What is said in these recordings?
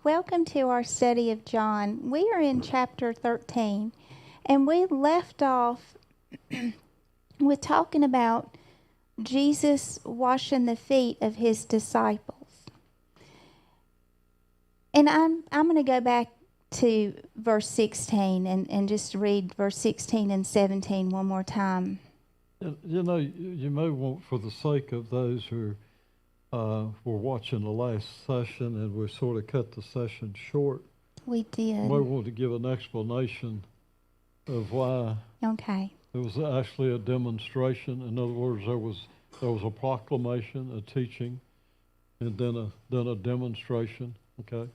Welcome to our study of John. We are in chapter 13, and we left off with talking about Jesus washing the feet of his disciples. And I'm going to go back to verse 16 and just read verse 16 and 17 one more time. You know, you may want, for the sake of those who were watching the last session and we sort of cut the session short, We did. may want to give an explanation of why Okay. it was actually a demonstration. In other words, there was a proclamation, a teaching, and then a demonstration. Okay.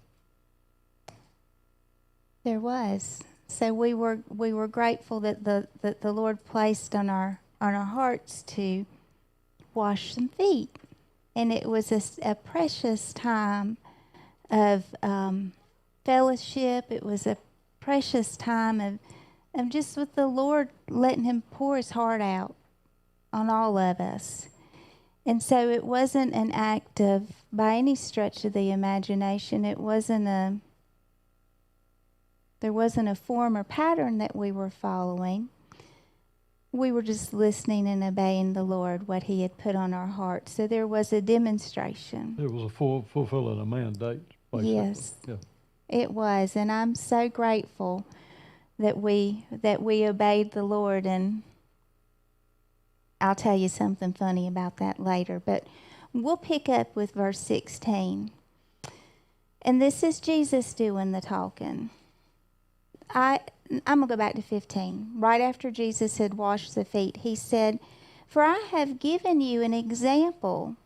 There was. So we were grateful that the Lord placed on our hearts to wash some feet, and it was a precious time of fellowship. It was a precious time of just with the Lord, letting Him pour His heart out on all of us. And so it wasn't an act of, by any stretch of the imagination, there wasn't a form or pattern that we were following. We were just listening and obeying the Lord, what He had put on our hearts. So there was a demonstration. It was fulfilling a mandate, basically. Yes, yeah. It was. And I'm so grateful that we obeyed the Lord. And I'll tell you something funny about that later. But we'll pick up with verse 16. And this is Jesus doing the talking. I'm going to go back to 15. Right after Jesus had washed the feet, He said, "For I have given you an example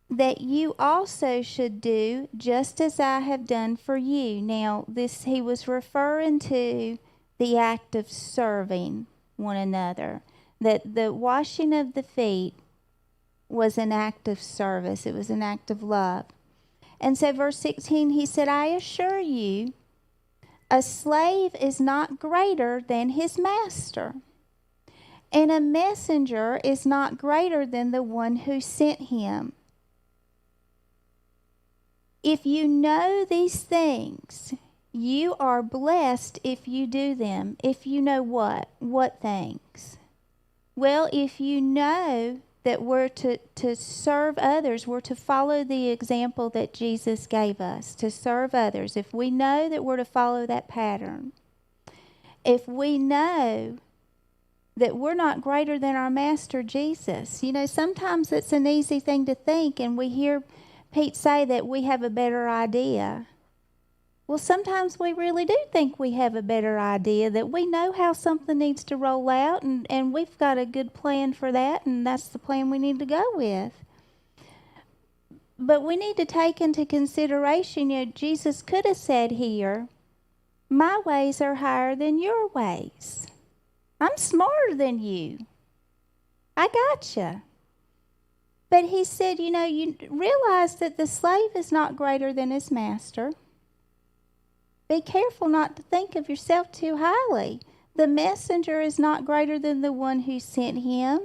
that you also should do just as I have done for you." Now, He was referring to the act of serving one another. That the washing of the feet was an act of service. It was an act of love. And so verse 16, He said, "I assure you, a slave is not greater than his master, and a messenger is not greater than the one who sent him. If you know these things, you are blessed if you do them." If you know what? What things? Well, if you know that we're to serve others, we're to follow the example that Jesus gave us, to serve others. If we know that we're to follow that pattern, if we know that we're not greater than our Master Jesus. You know, sometimes it's an easy thing to think, and we hear Pete say that we have a better idea. Well, sometimes we really do think we have a better idea, that we know how something needs to roll out, and we've got a good plan for that, and that's the plan we need to go with. But we need to take into consideration, Jesus could have said here, "My ways are higher than your ways. I'm smarter than you. I gotcha." But He said, you realize that the slave is not greater than his master. Be careful not to think of yourself too highly. The messenger is not greater than the one who sent him.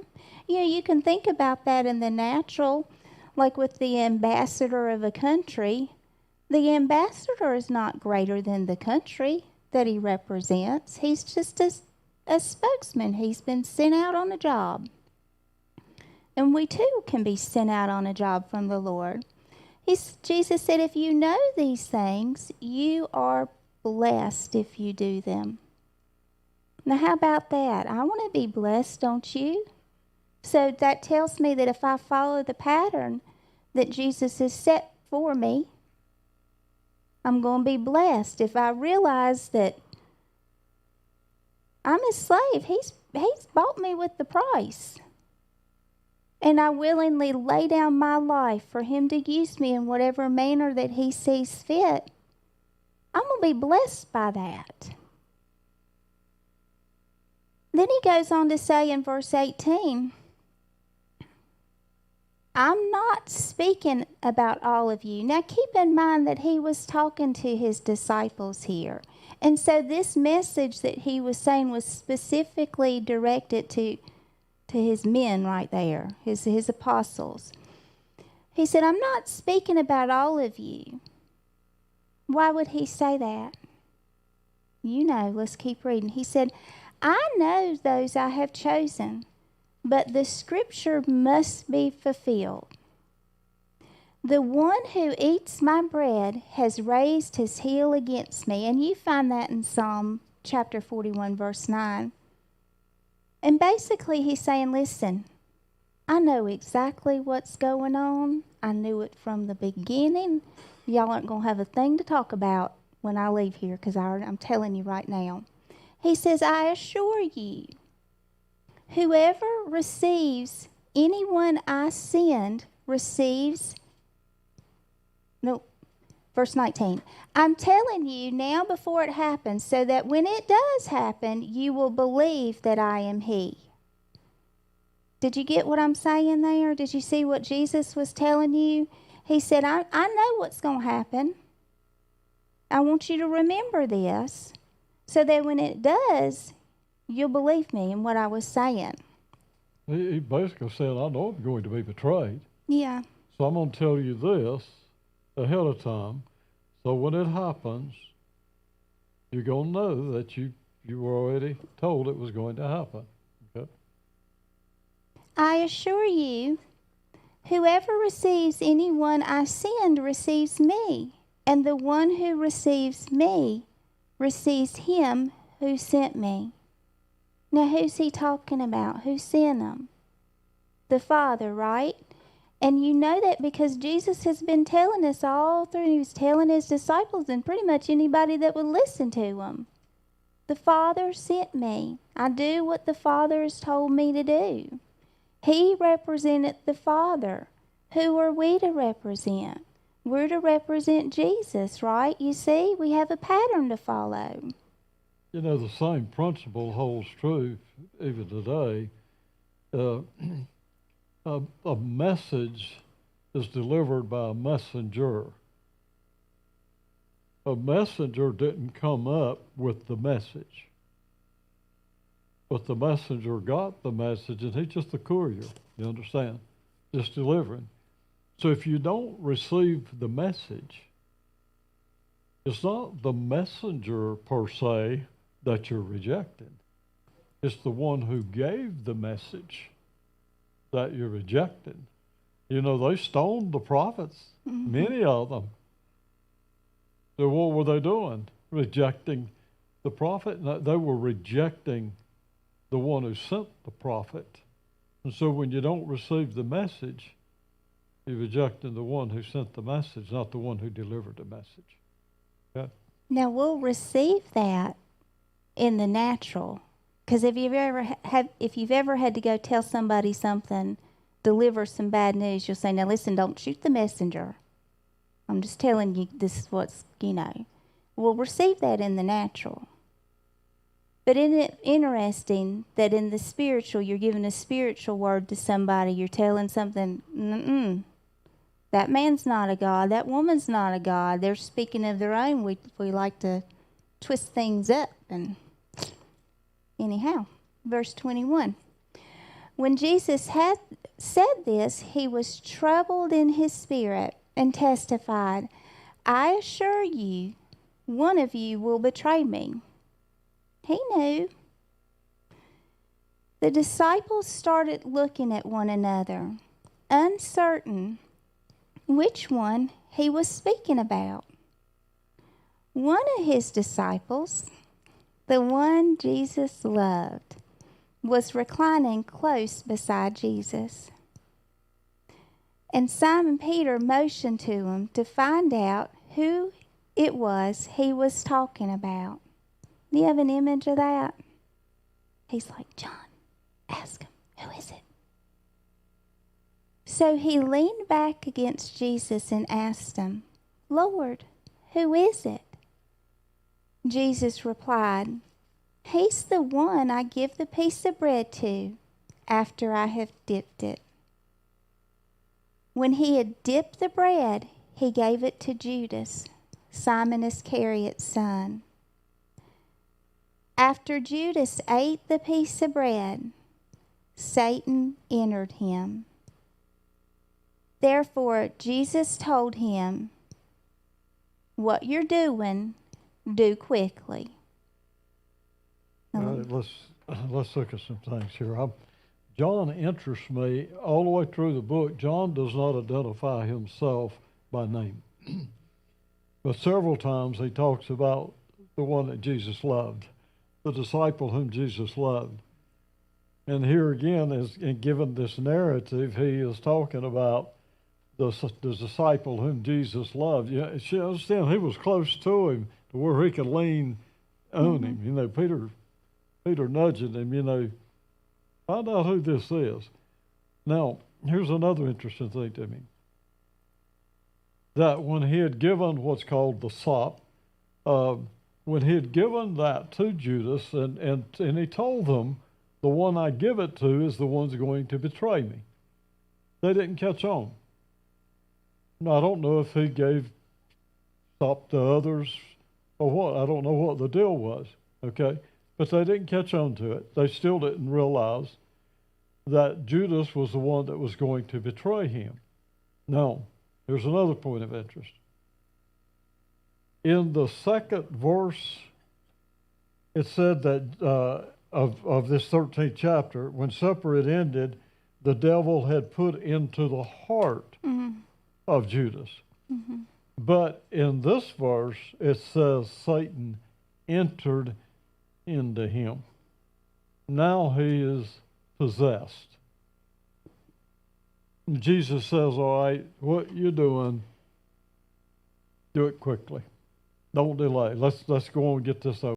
You can think about that in the natural, like with the ambassador of a country. The ambassador is not greater than the country that he represents. He's just a spokesman. He's been sent out on a job. And we too can be sent out on a job from the Lord. Jesus said, if you know these things, you are blessed if you do them. Now, how about that? I want to be blessed, don't you? So that tells me that if I follow the pattern that Jesus has set for me, I'm going to be blessed. If I realize that I'm His slave, He's bought me with the price, and I willingly lay down my life for Him to use me in whatever manner that He sees fit, I'm going to be blessed by that. Then He goes on to say in verse 18, "I'm not speaking about all of you." Now keep in mind that He was talking to His disciples here. And so this message that He was saying was specifically directed to His men right there, his apostles. He said, "I'm not speaking about all of you. Why would he say that? You know, let's keep reading. He said, I know those I have chosen, but the scripture must be fulfilled. The one who eats my bread has raised his heel against me. And you find that in Psalm chapter 41, verse 9. And basically he's saying, listen, I know exactly what's going on. I knew it from the beginning. Y'all aren't going to have a thing to talk about when I leave here, because I'm telling you right now. He says, I assure you, whoever receives anyone I send receives... No, verse 19. I'm telling you now before it happens, so that when it does happen, you will believe that I am he. Did you get what I'm saying there? Did you see what Jesus was telling you? He said, I know what's going to happen. I want you to remember this, so that when it does, you'll believe me in what I was saying. He basically said, I know I'm going to be betrayed. Yeah. So I'm going to tell you this ahead of time. So when it happens, you're going to know that you were already told it was going to happen. Okay? I assure you, whoever receives anyone I send receives me, and the one who receives me receives him who sent me. Now, who's he talking about? Who sent him? The Father, right? And you know that because Jesus has been telling us all through, he was telling his disciples and pretty much anybody that would listen to him. The Father sent me. I do what the Father has told me to do. He represented the Father. Who are we to represent? We're to represent Jesus, right? You see, we have a pattern to follow. You know, the same principle holds true even today. A message is delivered by a messenger. A messenger didn't come up with the message, but the messenger got the message, and he's just the courier, you understand? Just delivering. So if you don't receive the message, it's not the messenger per se that you're rejecting. It's the one who gave the message that you're rejecting. You know, they stoned the prophets, many of them. So what were they doing? Rejecting the prophet? No, they were rejecting the one who sent the prophet. And so when you don't receive the message, you're rejecting the one who sent the message, not the one who delivered the message. Okay? Now, we'll receive that in the natural. Because if you've ever had to go tell somebody something, deliver some bad news, you'll say, now listen, don't shoot the messenger. I'm just telling you, this is what's, you know. We'll receive that in the natural. But isn't it interesting that in the spiritual, you're giving a spiritual word to somebody, you're telling something, that man's not a God, that woman's not a God. They're speaking of their own. We like to twist things up. And anyhow, verse 21. When Jesus had said this, he was troubled in his spirit and testified, I assure you, one of you will betray me. He knew. The disciples started looking at one another, uncertain which one he was speaking about. One of his disciples, the one Jesus loved, was reclining close beside Jesus. And Simon Peter motioned to him to find out who it was he was talking about. Do you have an image of that? He's like, John, ask him, who is it? So he leaned back against Jesus and asked him, Lord, who is it? Jesus replied, He's the one I give the piece of bread to after I have dipped it. When he had dipped the bread, he gave it to Judas, Simon Iscariot's son. After Judas ate the piece of bread, Satan entered him. Therefore, Jesus told him, What you're doing, do quickly. All right, let's look at some things here. John interests me all the way through the book. John does not identify himself by name, but several times he talks about the one that Jesus loved, the disciple whom Jesus loved. And here again, given this narrative, he is talking about the disciple whom Jesus loved. Yeah, you understand, he was close to him to where he could lean on him. You know, Peter nudging him, you know, find out who this is. Now, here's another interesting thing to me. That when he had given what's called the sop, when he had given that to Judas, and he told them, the one I give it to is the one's going to betray me. They didn't catch on. Now, I don't know if he gave sop to others or what. I don't know what the deal was, okay? But they didn't catch on to it. They still didn't realize that Judas was the one that was going to betray him. Now, here's another point of interest. In the second verse, it said that of this 13th chapter, when supper had ended, the devil had put into the heart of Judas. But in this verse, it says Satan entered into him. Now he is possessed. And Jesus says, all right, what you're doing, do it quickly. Don't delay. Let's go on and get this over.